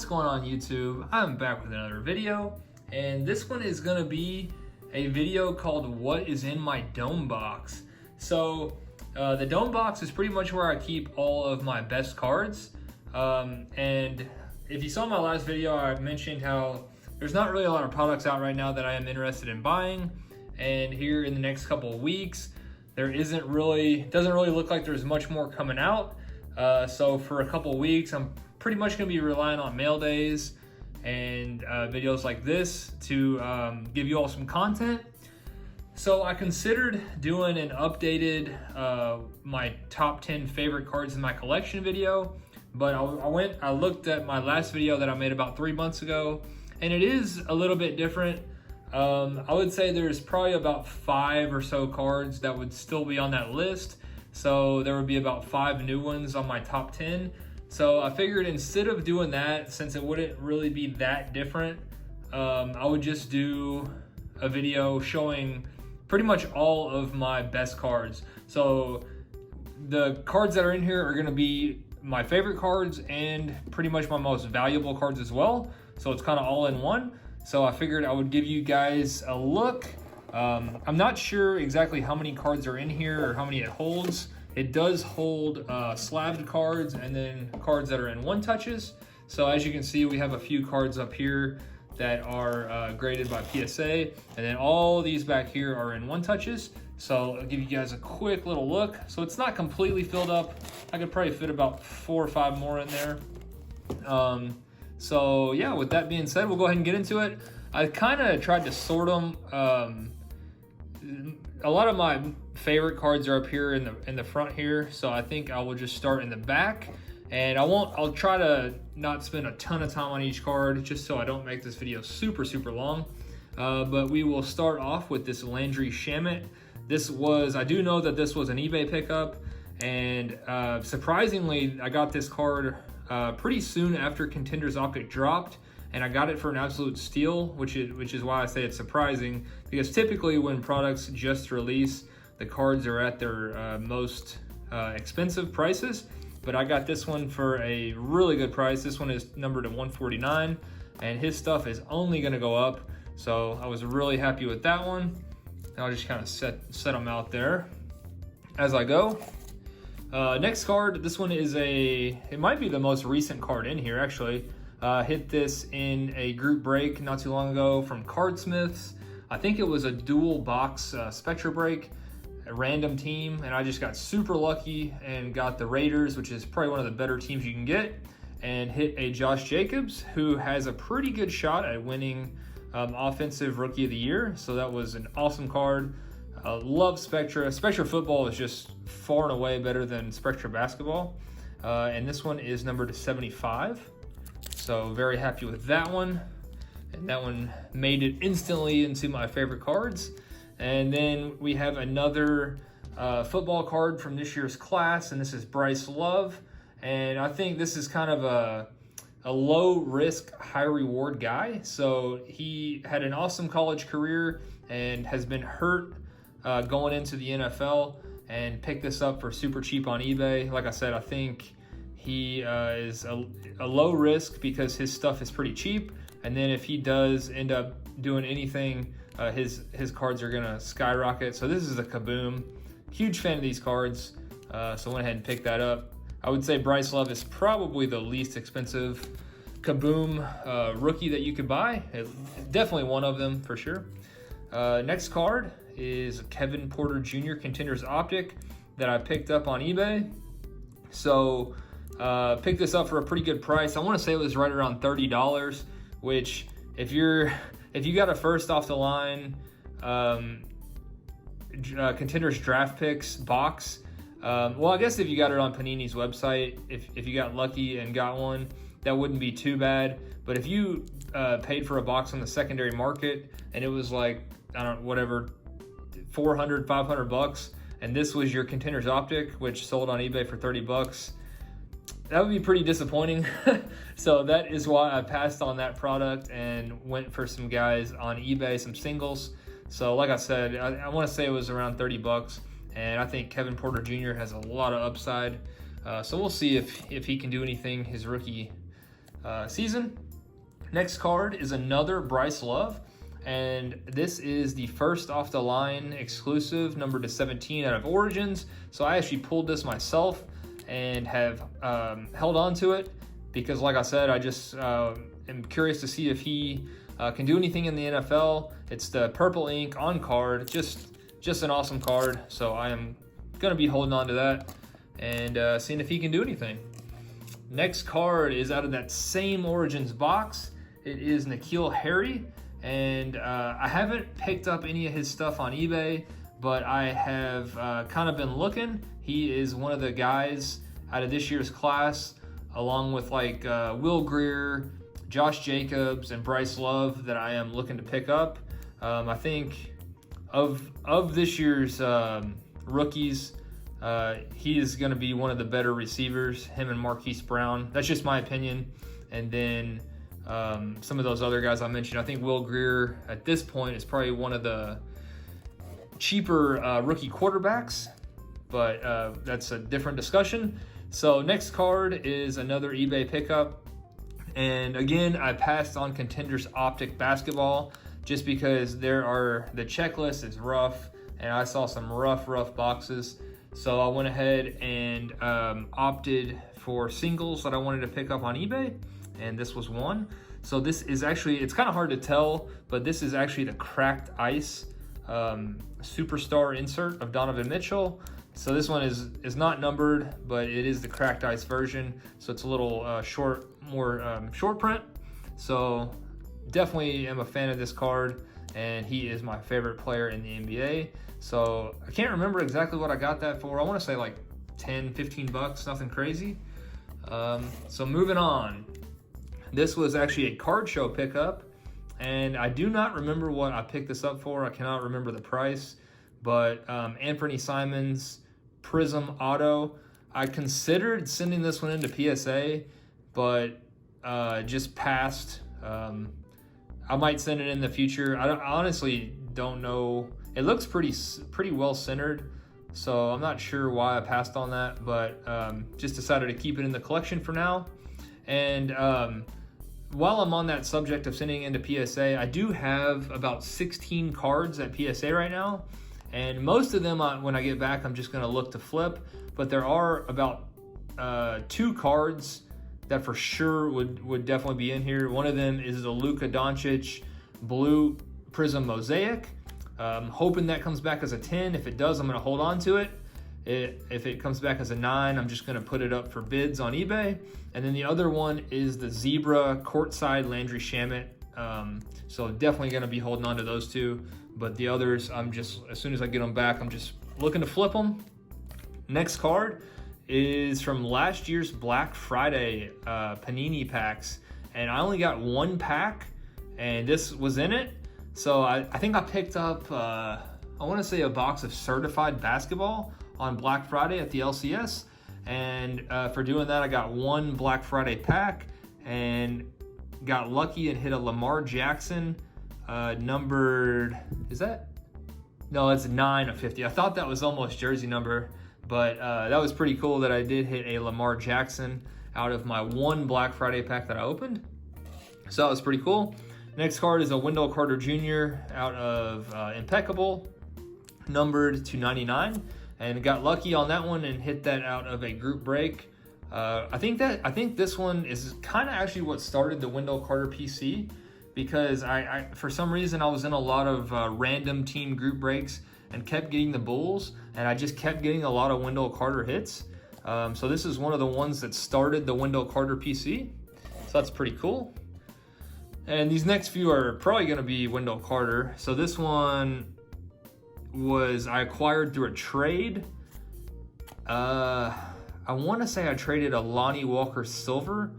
What's going on YouTube? I'm back with another video, and this one is gonna be a video called What is in my Dome Box. So the Dome Box is pretty much where I keep all of my best cards. And if you saw my last video, I mentioned how there's not really a lot of products out right now that I am interested in buying. And here in the next couple of weeks, doesn't really look like there's much more coming out. So for a couple of weeks, I'm pretty much gonna be relying on mail days and videos like this to give you all some content. So I considered doing an updated my top 10 favorite cards in my collection video, but I looked at my last video that I made about 3 months ago, and it is a little bit different. I would say there's probably about 5 or so cards that would still be on that list. So there would be about 5 new ones on my top 10. So I figured instead of doing that, since it wouldn't really be that different, I would just do a video showing pretty much all of my best cards. So the cards that are in here are gonna be my favorite cards and pretty much my most valuable cards as well. So it's kind of all in one. So I figured I would give you guys a look. I'm not sure exactly how many cards are in here or how many it holds. It does hold slabbed cards and then cards that are in one touches. So as you can see, we have a few cards up here that are graded by PSA, and then all these back here are in one touches. So I'll give you guys a quick little look. So it's not completely filled up. I could probably fit about 4 or 5 more in there. So yeah, with that being said, we'll go ahead and get into it. I kind of tried to sort them. A lot of my favorite cards are up here in the front here, so I think I will just start in the back, and I'll try to not spend a ton of time on each card just so I don't make this video super long. But we will start off with this Landry Shamit. I do know that this was an eBay pickup, and surprisingly I got this card pretty soon after Contenders Optic dropped, and I got it for an absolute steal, which is why I say it's surprising, because typically when products just release, the cards are at their most expensive prices, but I got this one for a really good price. This one is numbered to 149, and his stuff is only gonna go up, so I was really happy with that one. And I'll just kind of set them out there as I go. Next card, this one is it might be the most recent card in here actually. Hit this in a group break not too long ago from Cardsmiths. I think it was a dual box Spectra break, a random team, and I just got super lucky and got the Raiders, which is probably one of the better teams you can get, and hit a Josh Jacobs, who has a pretty good shot at winning Offensive Rookie of the Year. So that was an awesome card. Love Spectra. Spectra football is just far and away better than Spectra basketball. And this one is numbered to 75. So very happy with that one. And that one made it instantly into my favorite cards. And then we have another football card from this year's class, and this is Bryce Love. And I think this is kind of a low risk, high reward guy. So he had an awesome college career and has been hurt going into the NFL, and picked this up for super cheap on eBay. Like I said, I think he is a low risk because his stuff is pretty cheap, and then if he does end up doing anything, his cards are gonna skyrocket. So this is a Kaboom. Huge fan of these cards, so went ahead and picked that up. I would say Bryce Love is probably the least expensive Kaboom rookie that you could buy. Definitely one of them for sure. Next card is Kevin Porter Jr. Contenders Optic that I picked up on eBay. So picked this up for a pretty good price. I want to say it was right around $30, which if you got a first off the line Contenders draft picks box, well, I guess if you got it on Panini's website, if you got lucky and got one, that wouldn't be too bad. But if you paid for a box on the secondary market and it was like, I don't know, whatever, 400, 500 bucks, and this was your Contenders Optic, which sold on eBay for 30 bucks, that would be pretty disappointing. So that is why I passed on that product and went for some guys on eBay, some singles. So like I said, I want to say it was around 30 bucks, and I think Kevin Porter Jr. has a lot of upside. So we'll see if he can do anything his rookie season. Next card is another Bryce Love, and this is the first off the line exclusive, numbered to 17 out of Origins. So I actually pulled this myself and have held on to it because, like I said, I just am curious to see if he can do anything in the NFL. It's the purple ink on card, just an awesome card. So I am gonna be holding on to that and seeing if he can do anything. Next card is out of that same Origins box. It is Nikhil Harry, and I haven't picked up any of his stuff on eBay, but I have kind of been looking. He is one of the guys out of this year's class, along with like Will Greer, Josh Jacobs, and Bryce Love, that I am looking to pick up. I think of this year's rookies, he is going to be one of the better receivers, him and Marquise Brown. That's just my opinion. And then some of those other guys I mentioned, I think Will Greer at this point is probably one of the cheaper rookie quarterbacks, but that's a different discussion. So next card is another eBay pickup. And again, I passed on Contenders Optic Basketball just because the checklist is rough, and I saw some rough boxes. So I went ahead and opted for singles that I wanted to pick up on eBay, and this was one. So this is actually, it's kind of hard to tell, but this is actually the cracked ice superstar insert of Donovan Mitchell. So this one is not numbered, but it is the cracked ice version. So it's a little more short print. So definitely am a fan of this card, and he is my favorite player in the NBA. So I can't remember exactly what I got that for. I want to say like 10, 15 bucks, nothing crazy. So moving on. This was actually a card show pickup, and I do not remember what I picked this up for. I cannot remember the price, but Anthony Simons Prism Auto. I considered sending this one into PSA, but just passed. I might send it in the future. I honestly don't know. It looks pretty well centered, so I'm not sure why I passed on that, but just decided to keep it in the collection for now. And while I'm on that subject of sending into PSA, I do have about 16 cards at PSA right now, and most of them, when I get back, I'm just going to look to flip. But there are about 2 cards that for sure would definitely be in here. One of them is the Luka Doncic Blue Prism Mosaic. Hoping that comes back as a 10. If it does, I'm going to hold on to it. If it comes back as a 9, I'm just going to put it up for bids on eBay. And then the other one is the Zebra Courtside Landry Shamit. So definitely going to be holding on to those 2. But the others, as soon as I get them back, I'm just looking to flip them. Next card is from last year's Black Friday Panini packs. And I only got 1 pack, and this was in it. So I think I picked up, I want to say a box of certified basketball on Black Friday at the LCS. And for doing that, I got 1 Black Friday pack and got lucky and hit a Lamar Jackson numbered, no, it's 9 of 50. I thought that was almost jersey number, but that was pretty cool that I did hit a Lamar Jackson out of my 1 Black Friday pack that I opened. So that was pretty cool. Next card is a Wendell Carter Jr. out of Impeccable, numbered to 99, and got lucky on that one and hit that out of a group break. I think this one is kind of actually what started the Wendell Carter PC, because I for some reason I was in a lot of random team group breaks and kept getting the Bulls, and I just kept getting a lot of Wendell Carter hits. So this is one of the ones that started the Wendell Carter PC. So that's pretty cool. And these next few are probably going to be Wendell Carter. So this one I acquired through a trade. I want to say I traded a Lonnie Walker Silver,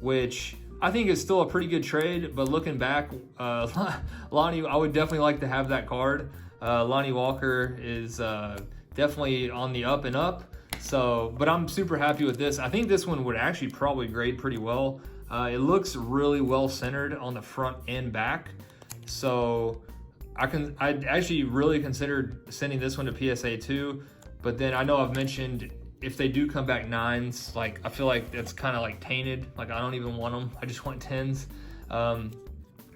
which I think is still a pretty good trade. But looking back, Lonnie, I would definitely like to have that card. Lonnie Walker is definitely on the up and up. So, but I'm super happy with this. I think this one would actually probably grade pretty well. It looks really well centered on the front and back. So I actually really considered sending this one to PSA too, but then I know I've mentioned if they do come back 9s, like I feel like it's kind of like tainted. Like I don't even want them. I just want 10s.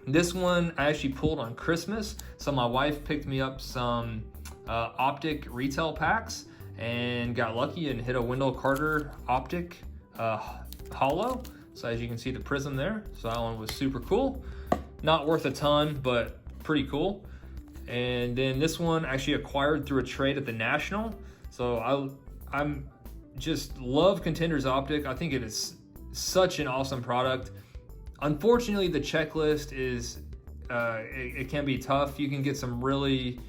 This one I actually pulled on Christmas. So my wife picked me up some Optic retail packs and got lucky and hit a Wendell Carter Optic hollow. So as you can see the prism there. So that one was super cool. Not worth a ton, but pretty cool. And then this one actually acquired through a trade at the National. So I'm just love Contenders Optic. I think it is such an awesome product. Unfortunately, the checklist is, it can be tough. You can get some really,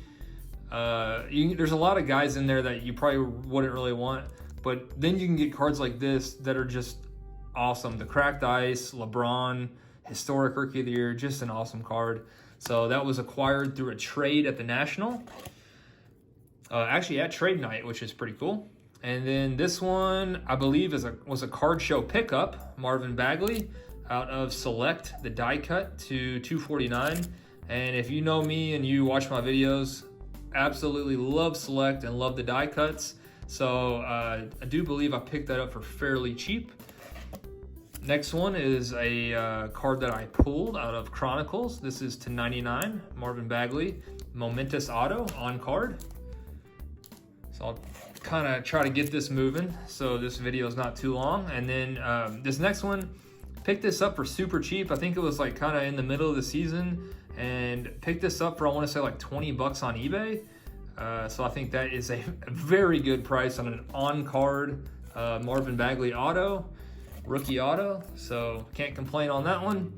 there's a lot of guys in there that you probably wouldn't really want, but then you can get cards like this that are just awesome. The Cracked Ice, LeBron, Historic Rookie of the Year, just an awesome card. So that was acquired through a trade at the National. Actually at trade night, which is pretty cool. And then this one, I believe was a card show pickup, Marvin Bagley, out of Select, the die cut to 249. And if you know me and you watch my videos, absolutely love Select and love the die cuts. So I do believe I picked that up for fairly cheap. Next one is a card that I pulled out of Chronicles. This is to 99, Marvin Bagley, Momentous Auto on card. So I'll kind of try to get this moving so this video is not too long. And then this next one, picked this up for super cheap. I think it was like kind of in the middle of the season, and picked this up for, I want to say like 20 bucks on eBay. So I think that is a very good price on an on-card Marvin Bagley auto, rookie auto. So can't complain on that one.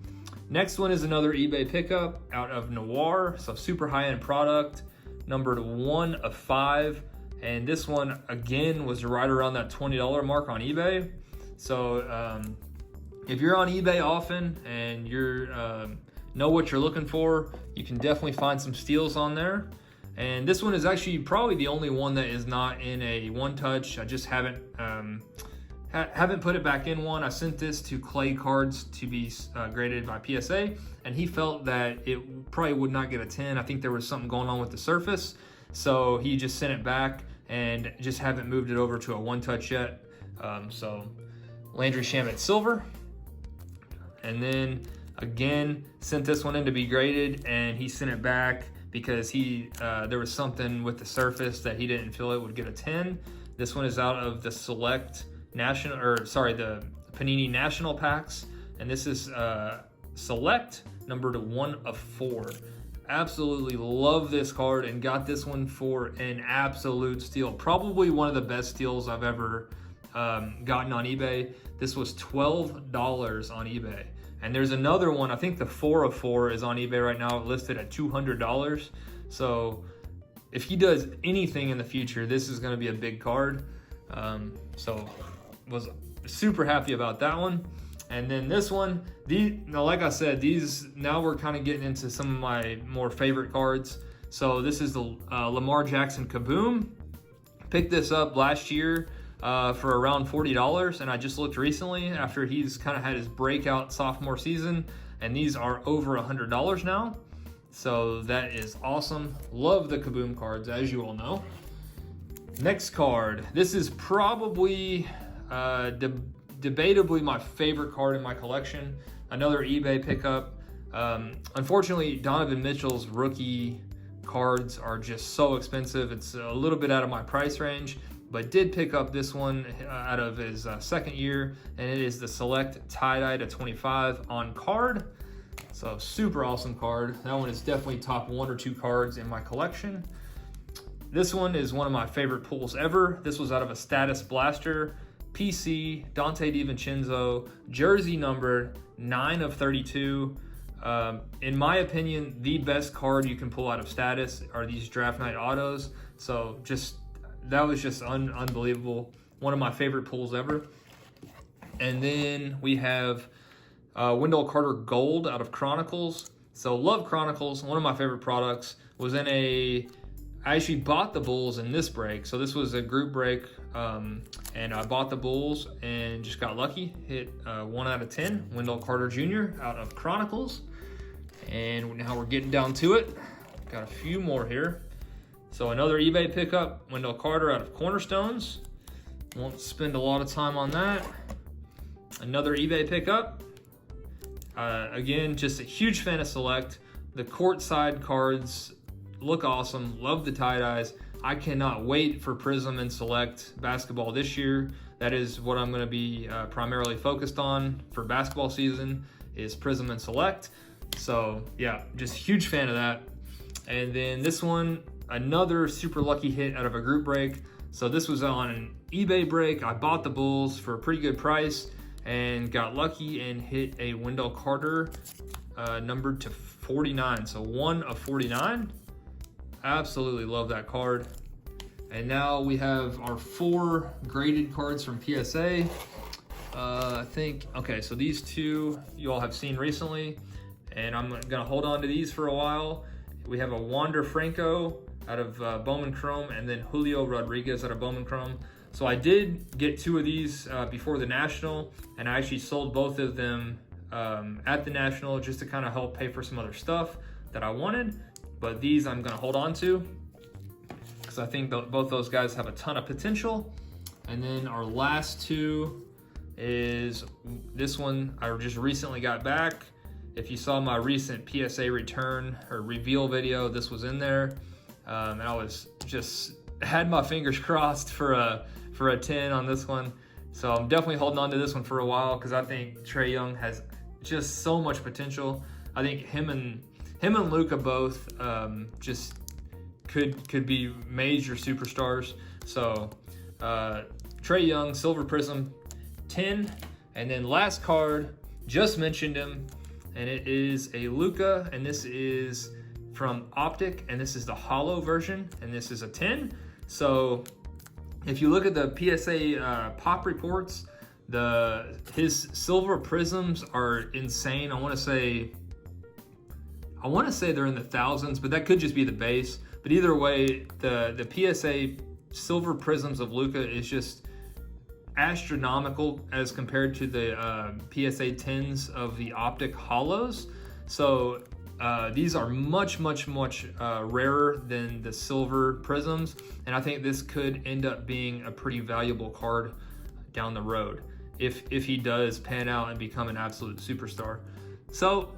Next one is another eBay pickup out of Noir. So super high-end product, numbered 1 of 5. And this one, again, was right around that $20 mark on eBay. So if you're on eBay often and you know what you're looking for, you can definitely find some steals on there. And this one is actually probably the only one that is not in a one-touch. I just haven't put it back in one. I sent this to Clay Cards to be graded by PSA, and he felt that it probably would not get a 10. I think there was something going on with the surface. So he just sent it back and just haven't moved it over to a one-touch yet. So Landry Shamit Silver. And then again, sent this one in to be graded, and he sent it back because there was something with the surface that he didn't feel it would get a 10. This one is out of the Select National, the Panini National packs, and this is Select numbered 1 of 4. Absolutely love this card and got this one for an absolute steal. Probably one of the best steals I've ever gotten on eBay. This was $12 on eBay. And there's another one, I think the 4 of 4 is on eBay right now, listed at $200. So if he does anything in the future, this is gonna be a big card. So was super happy about that one. And then this one, now like I said, now we're kind of getting into some of my more favorite cards. So this is the Lamar Jackson Kaboom. Picked this up last year for around $40, and I just looked recently after he's kind of had his breakout sophomore season, and these are over $100 now. So that is awesome. Love the Kaboom cards, as you all know. Next card. This is probably debatably my favorite card in my collection. Another eBay pickup. Unfortunately, Donovan Mitchell's rookie cards are just so expensive. It's a little bit out of my price range, but did pick up this one out of his second year, and it is the Select tie-dye to 25 on card. So super awesome card. That one is definitely top 1 or 2 cards in my collection. This one is one of my favorite pulls ever. This was out of a Status Blaster, PC, Dante DiVincenzo, jersey numbered 9 of 32. In my opinion, the best card you can pull out of Status are these draft night autos. So that was just unbelievable. One of my favorite pulls ever. And then we have Wendell Carter Gold out of Chronicles. So love Chronicles. One of my favorite products. I actually bought the Bulls in this break. So this was a group break, and I bought the Bulls and just got lucky. Hit 1 out of 10. Wendell Carter Jr. out of Chronicles. And now we're getting down to it. Got a few more here. So another eBay pickup, Wendell Carter out of Cornerstones. Won't spend a lot of time on that. Another eBay pickup. Again, just a huge fan of Select. The courtside cards look awesome. Love the tie-dyes. I cannot wait for Prism and Select basketball this year. That is what I'm going to be primarily focused on for basketball season, is Prism and Select. So yeah, just huge fan of that. And then this one, another super lucky hit out of a group break. So this was on an eBay break. I bought the Bulls for a pretty good price and got lucky and hit a Wendell Carter numbered to 49. So 1 of 49. Absolutely love that card. And now we have our 4 graded cards from PSA. I think, okay, so these 2 you all have seen recently, and I'm gonna hold on to these for a while. We have a Wander Franco out of Bowman Chrome, and then Julio Rodriguez out of Bowman Chrome. So I did get 2 of these before the National, and I actually sold both of them at the National just to kind of help pay for some other stuff that I wanted. But these I'm gonna hold on to because I think both those guys have a ton of potential. And then our last 2 is this one I just recently got back. If you saw my recent PSA return or reveal video, this was in there. And I was just had my fingers crossed for a 10 on this one. So I'm definitely holding on to this one for a while because I think Trae Young has just so much potential. I think him and Luka both just could be major superstars. So Trae Young, Silver Prism, 10. And then last card, just mentioned him, and it is a Luka, and this is from Optic, and this is the hollow version, and this is a 10. So if you look at the PSA pop reports, his silver prisms are insane. I want to say they're in the thousands, but that could just be the base. But either way, the PSA silver prisms of Luka is just astronomical as compared to the PSA 10s of the Optic hollows. So these are much rarer than the silver prisms, and I think this could end up being a pretty valuable card down the road if he does pan out and become an absolute superstar. So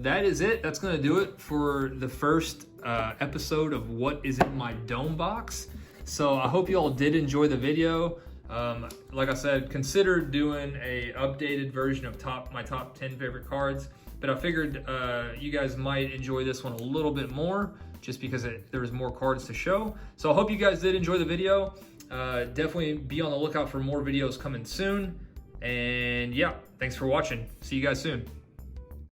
that is it. That's going to do it for the first episode of what is in my dome box. So I hope you all did enjoy the video. Like I said, consider doing a updated version of my top 10 favorite cards, but I figured you guys might enjoy this one a little bit more just because there was more cards to show. So I hope you guys did enjoy the video. Definitely be on the lookout for more videos coming soon. And yeah, thanks for watching. See you guys soon.